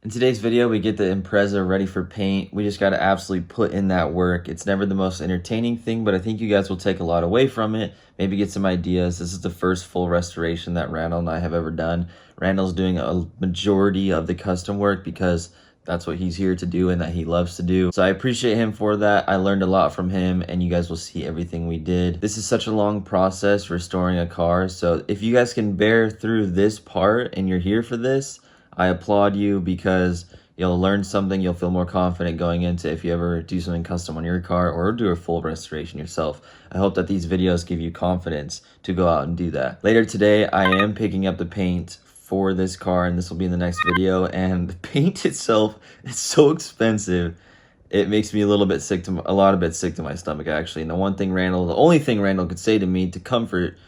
In today's video, we get the Impreza ready for paint. We just got to absolutely put in that work. It's never the most entertaining thing, but I think you guys will take a lot away from it. Maybe get some ideas. This is the first full restoration that Randall and I have ever done. Randall's doing a majority of the custom work because that's what he's here to do and that he loves to do. So I appreciate him for that. I learned a lot from him and you guys will see everything we did. This is such a long process restoring a car. So if you guys can bear through this part and you're here for this, I applaud you because you'll learn something. You'll feel more confident going into if you ever do something custom on your car or do a full restoration yourself. I hope that these videos give you confidence to go out and do that. Later today, I am picking up the paint for this car and this will be in the next video. And the paint itself is so expensive. It makes me a lot bit sick to my stomach actually. And the only thing Randall could say to me to comfort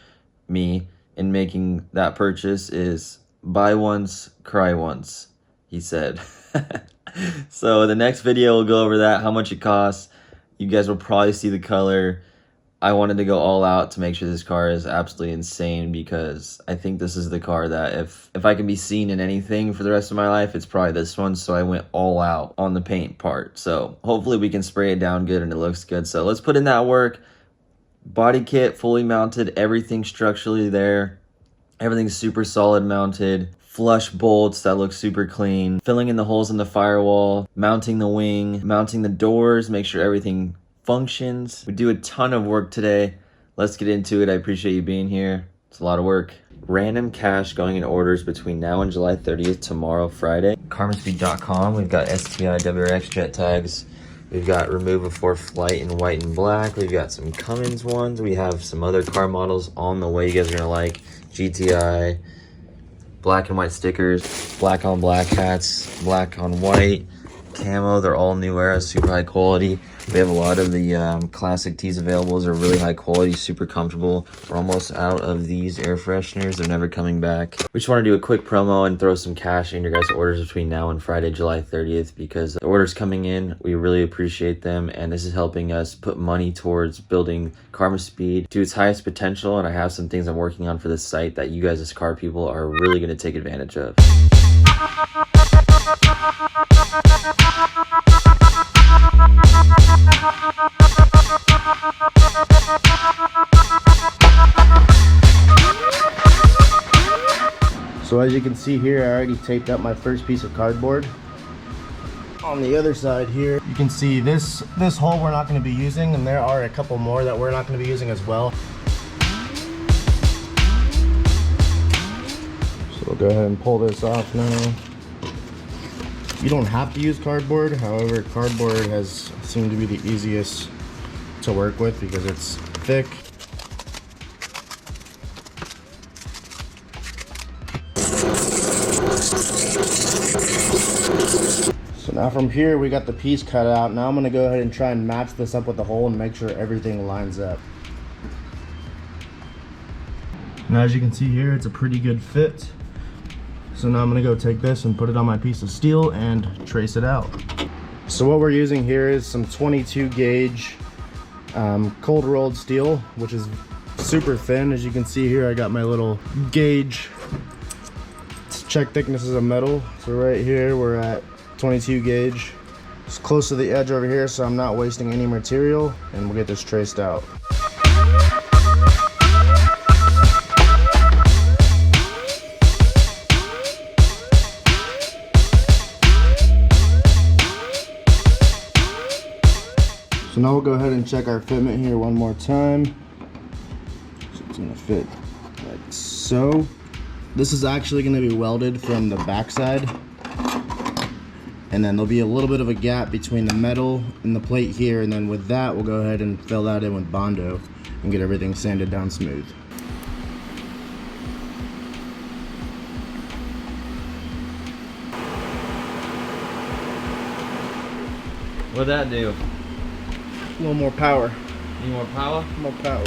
me in making that purchase is buy once, cry once, he said. So the next video will go over that, how much it costs. You guys will probably see the color. I wanted to go all out to make sure this car is absolutely insane because I think this is the car that if I can be seen in anything for the rest of my life, it's probably this one. So I went all out on the paint part. So hopefully we can spray it down good and it looks good. So let's put in that work. Body kit fully mounted, everything structurally there. Everything's super solid mounted. Flush bolts that look super clean. Filling in the holes in the firewall. Mounting the wing. Mounting the doors. Make sure everything functions. We do a ton of work today. Let's get into it. I appreciate you being here. It's a lot of work. Random cash going in orders between now and July 30th, tomorrow, Friday. CarmanSpeed.com. We've got STI WRX jet tags. We've got Remove Before Flight in white and black. We've got some Cummins ones. We have some other car models on the way you guys are gonna like. GTI, black and white stickers, black on black hats, black on white, camo. They're all new era, super high quality. We have a lot of the classic tees available. They're really high quality, super comfortable. We're almost out of these air fresheners. They're never coming back. We just want to do a quick promo and throw some cash in your guys' orders between now and Friday, July 30th, because the orders coming in, we really appreciate them. And this is helping us put money towards building Karma Speed to its highest potential. And I have some things I'm working on for this site that you guys as car people are really going to take advantage of. So as you can see here, I already taped up my first piece of cardboard. On the other side here, you can see this hole we're not going to be using, and there are a couple more that we're not going to be using as well. So we'll go ahead and pull this off now. You don't have to use cardboard, however, cardboard has seemed to be the easiest to work with because it's thick. So now from here we got the piece cut out. Now I'm going to go ahead and try and match this up with the hole and make sure everything lines up. Now as you can see here, it's a pretty good fit. So now I'm going to go take this and put it on my piece of steel and trace it out. So what we're using here is some 22 gauge cold rolled steel, which is super thin. As you can see here, I got my little gauge to check thicknesses of metal. So right here we're at 22 gauge. It's close to the edge over here, so I'm not wasting any material, and we'll get this traced out. So now we'll go ahead and check our fitment here one more time. So it's gonna fit like so. This is actually gonna be welded from the backside. And then there'll be a little bit of a gap between the metal and the plate here. And then with that, we'll go ahead and fill that in with Bondo and get everything sanded down smooth. What'd that do? A little more power. Need more power? More power.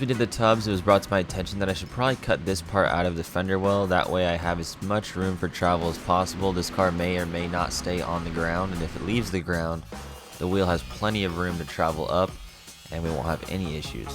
we did the tubs, it was brought to my attention that I should probably cut this part out of the fender well. That way I have as much room for travel as possible. This car may or may not stay on the ground, and if it leaves the ground, the wheel has plenty of room to travel up and we won't have any issues.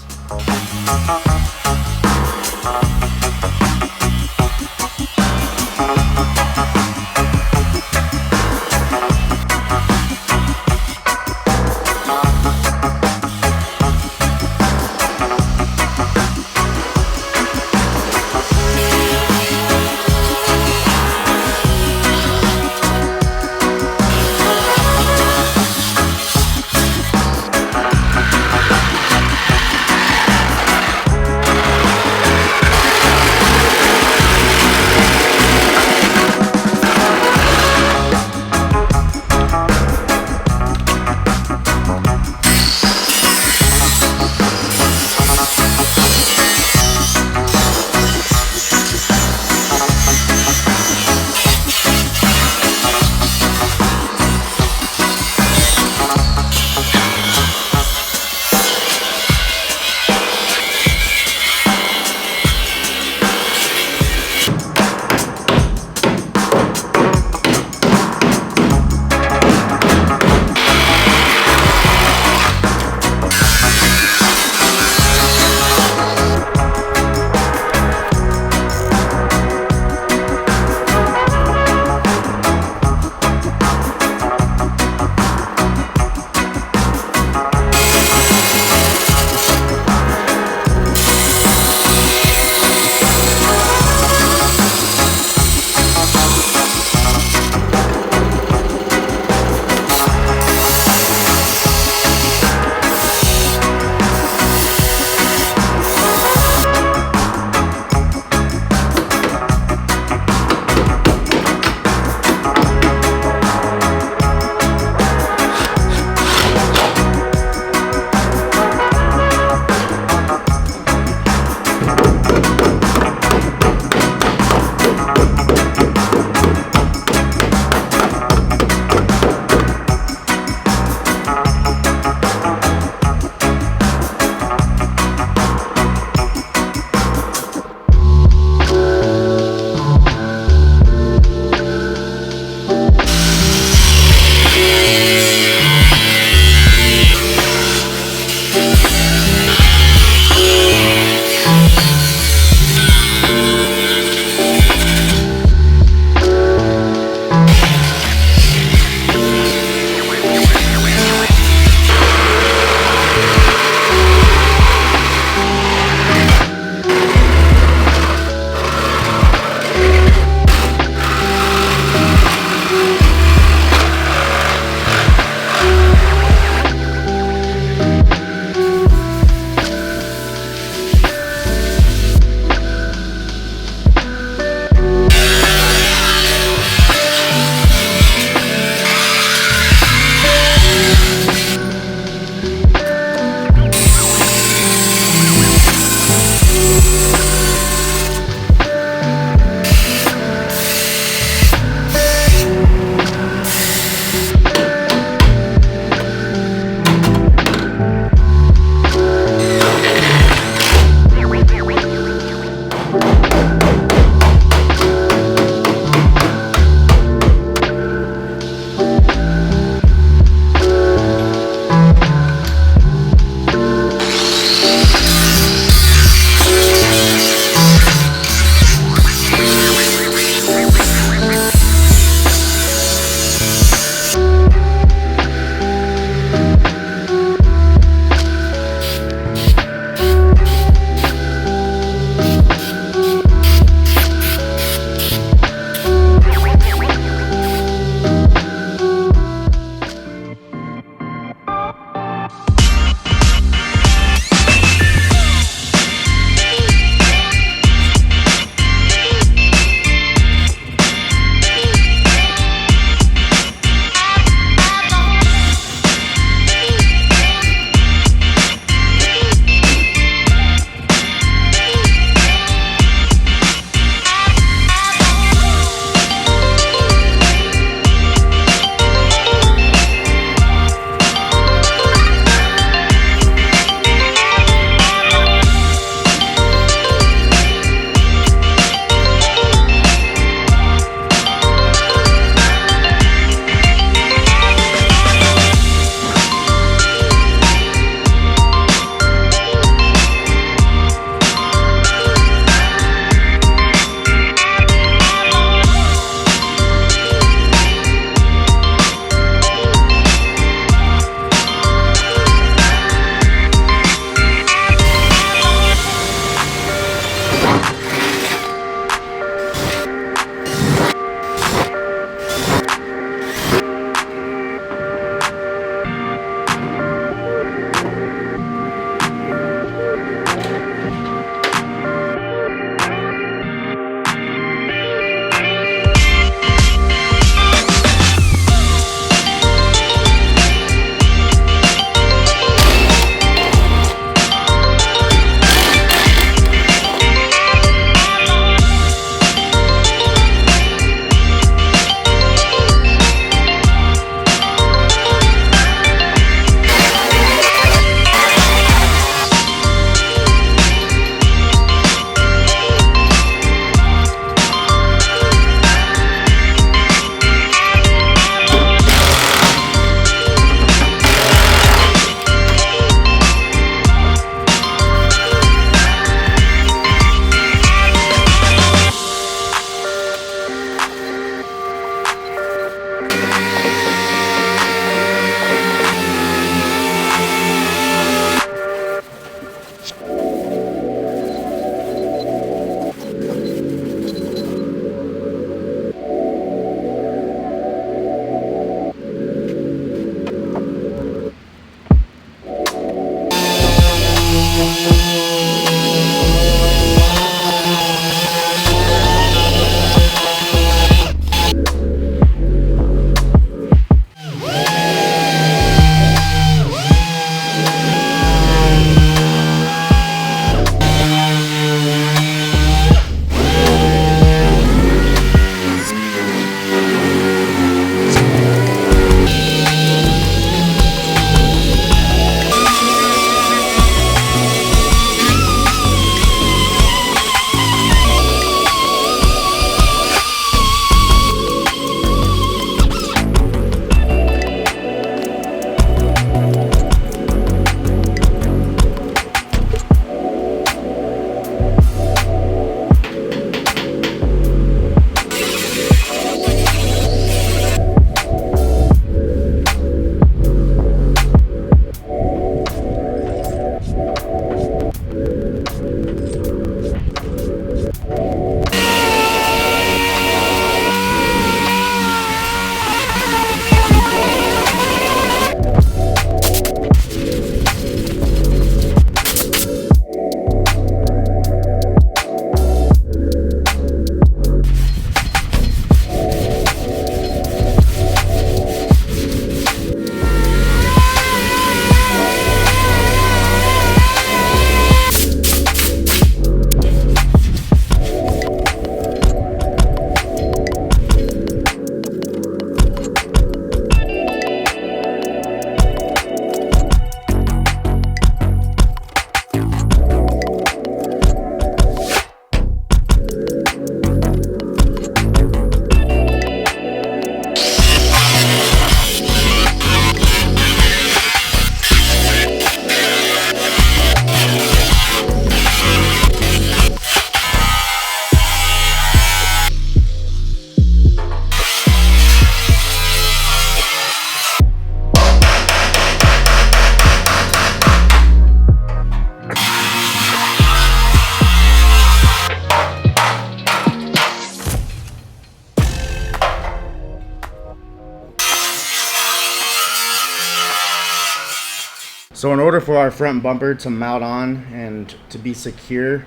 So in order for our front bumper to mount on and to be secure,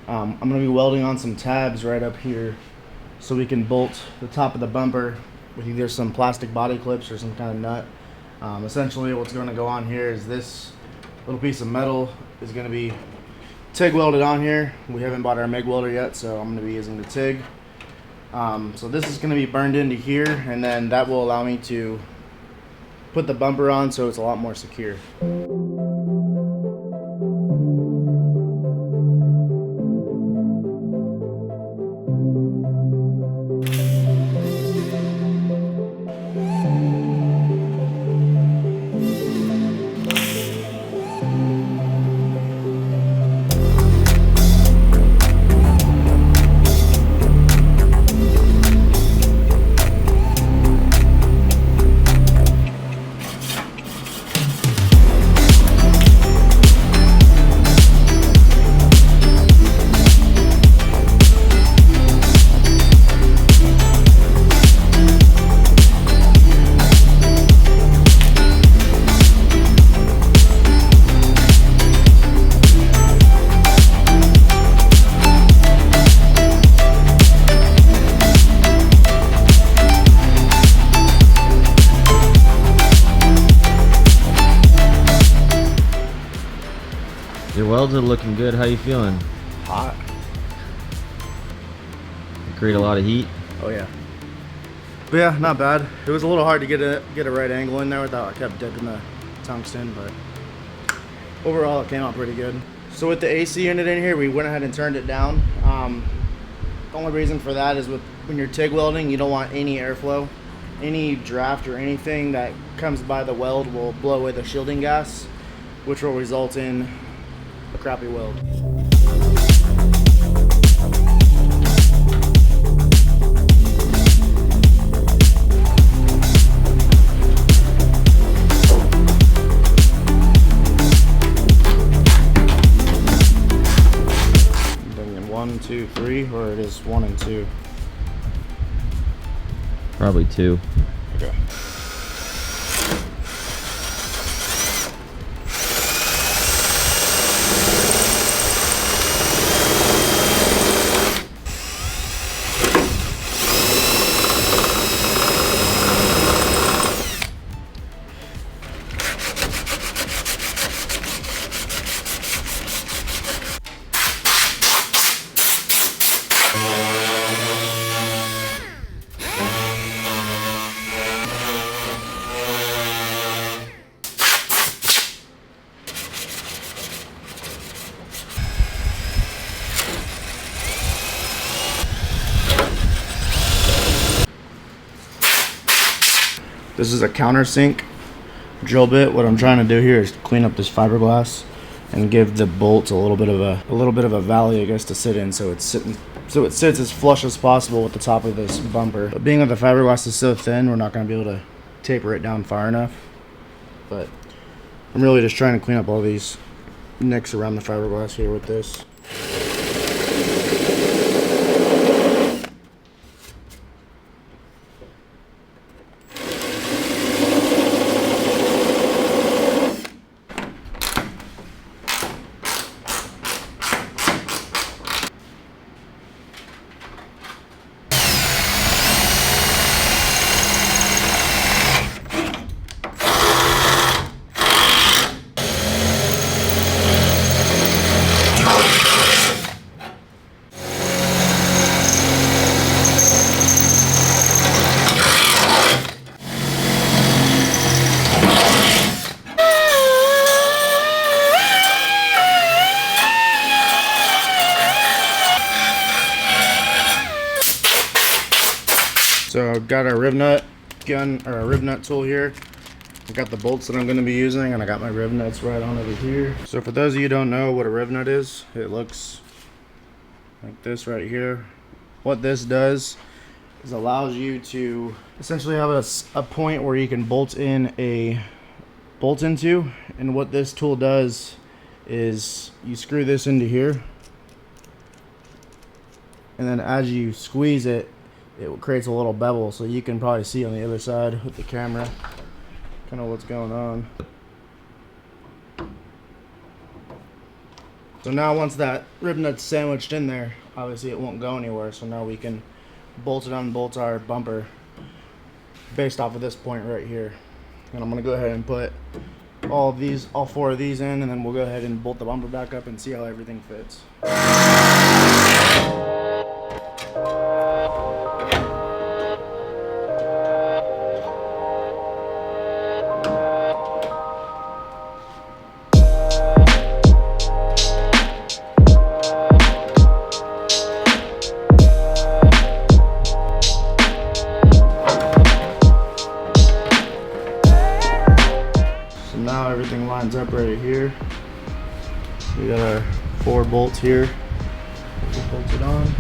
I'm going to be welding on some tabs right up here so we can bolt the top of the bumper with either some plastic body clips or some kind of nut. Essentially what's going to go on here is this little piece of metal is going to be TIG welded on here. We haven't bought our MIG welder yet, so I'm going to be using the TIG. So this is going to be burned into here, and then that will allow me to put the bumper on so it's a lot more secure. Your welds are looking good. How you feeling? Hot. You create a lot of heat. Oh yeah. But yeah, not bad. It was a little hard to get a right angle in there without I kept dipping the tungsten, but overall it came out pretty good. So with the AC unit in here, we went ahead and turned it down. The only reason for that is when you're TIG welding, you don't want any airflow. Any draft or anything that comes by the weld will blow away the shielding gas, which will result in a crappy weld. Thinking 1, 2, 3, or it is 1 and 2. Probably 2. Okay. This is a countersink drill bit. What I'm trying to do here is clean up this fiberglass and give the bolt a little bit of a valley, I guess, to sit in, so it sits as flush as possible with the top of this bumper. But being that the fiberglass is so thin, we're not going to be able to taper it down far enough. But I'm really just trying to clean up all these nicks around the fiberglass here with this. So I've got our rivnut gun, or a rivnut tool here. I've got the bolts that I'm going to be using, and I got my rivnuts right on over here. So for those of you who don't know what a rivnut is, it looks like this right here. What this does is allows you to essentially have a point where you can bolt in a bolt into, and what this tool does is you screw this into here, and then as you squeeze it, it creates a little bevel, so you can probably see on the other side with the camera kind of what's going on. So now once that rib nut's sandwiched in there, obviously it won't go anywhere. So now we can bolt it on, bolt our bumper based off of this point right here. And I'm gonna go ahead and put all 4 of these in, and then we'll go ahead and bolt the bumper back up and see how everything fits. Now everything lines up right here. We got our 4 bolts here. We'll bolt it on.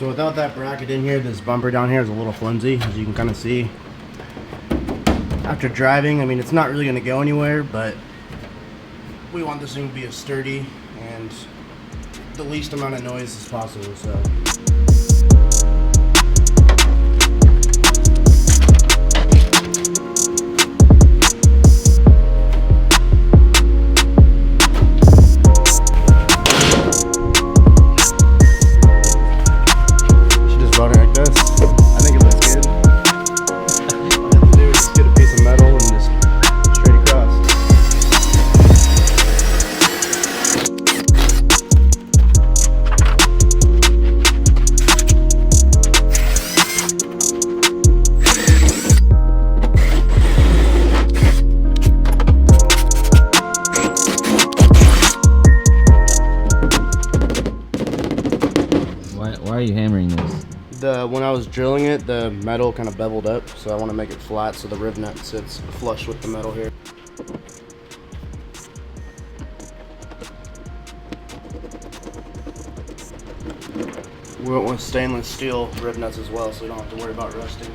So without that bracket in here, this bumper down here is a little flimsy, as you can kind of see. After driving, I mean, it's not really going to go anywhere, but we want this thing to be as sturdy and the least amount of noise as possible, so. Why are you hammering this? When I was drilling it, the metal kind of beveled up, so I want to make it flat so the riv nut sits flush with the metal here. We went with stainless steel riv nuts as well, so we don't have to worry about rusting.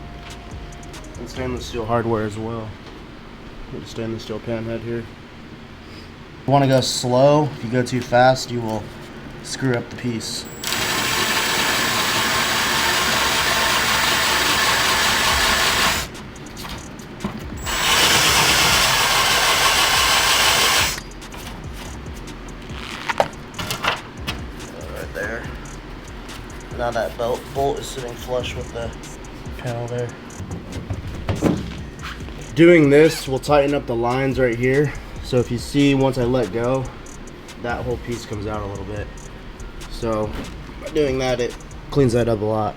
And stainless steel hardware as well. With a stainless steel pan head here. You want to go slow. If you go too fast, you will screw up the piece. Now now that bolt is sitting flush with the panel there. Doing this will tighten up the lines right here. So if you see, once I let go, that whole piece comes out a little bit. So by doing that, it cleans that up a lot.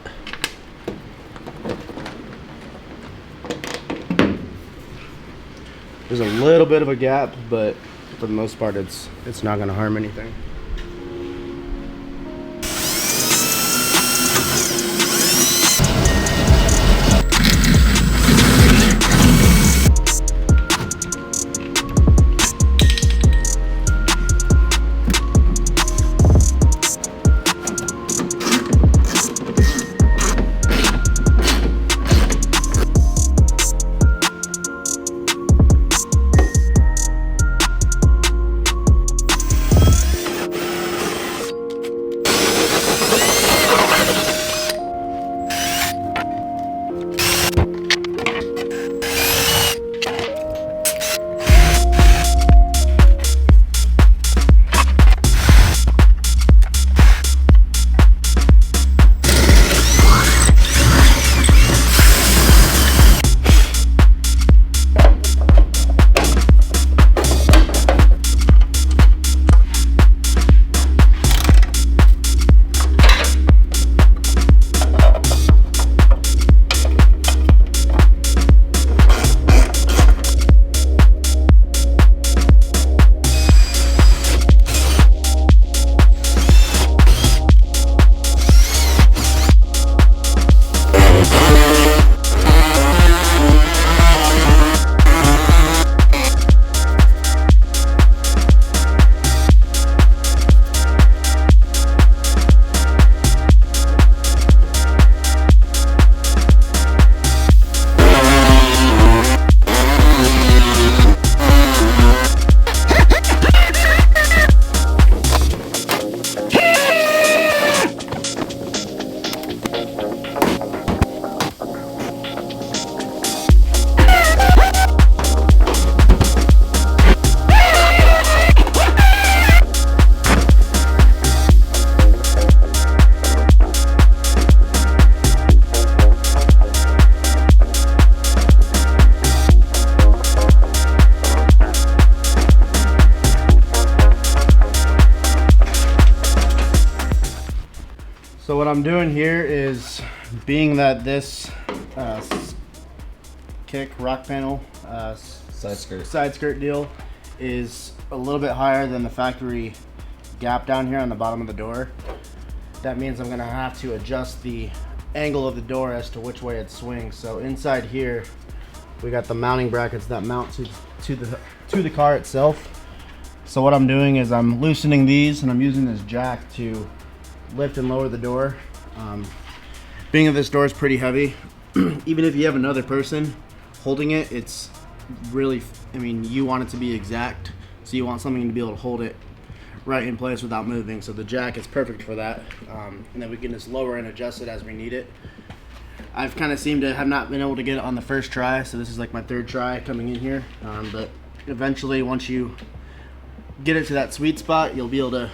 There's a little bit of a gap, but for the most part, it's not going to harm anything. So what I'm doing here is, being that this rock panel side skirt deal is a little bit higher than the factory gap down here on the bottom of the door, that means I'm gonna have to adjust the angle of the door as to which way it swings. So inside here we got the mounting brackets that mount to the car itself. So what I'm doing is I'm loosening these and I'm using this jack to lift and lower the door. Being that this door is pretty heavy, even if you have another person holding it, it's really, I mean, you want it to be exact, so you want something to be able to hold it right in place without moving. So the jack is perfect for that, and then we can just lower and adjust it as we need it. I've kind of seemed to have not been able to get it on the first try, so this is like my third try coming in here, but eventually once you get it to that sweet spot, you'll be able to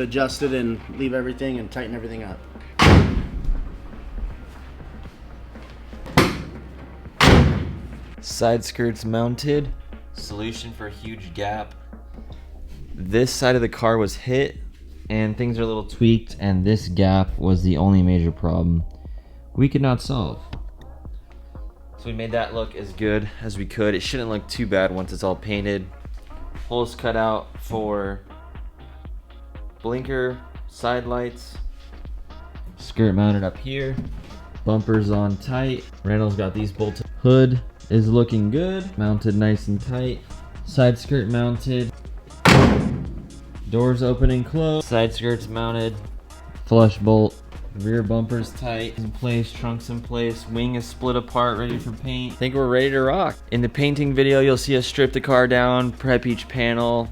adjust it and leave everything and tighten everything up. Side skirts mounted. Solution for a huge gap. This side of the car was hit and things are a little tweaked, and this gap was the only major problem we could not solve. So we made that look as good as we could. It shouldn't look too bad once it's all painted. Holes cut out for blinker, side lights, skirt mounted up here, bumpers on tight. Randall's got these bolted. Hood is looking good, mounted nice and tight. Side skirt mounted, doors open and closed, side skirts mounted, flush bolt, rear bumpers tight, in place, trunks in place, wing is split apart, ready for paint. I think we're ready to rock. In the painting video, you'll see us strip the car down, prep each panel,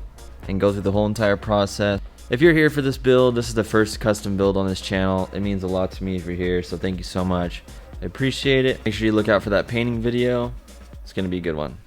and go through the whole entire process. If you're here for this build, this is the first custom build on this channel. It means a lot to me if you're here, so thank you so much. I appreciate it. Make sure you look out for that painting video. It's gonna be a good one.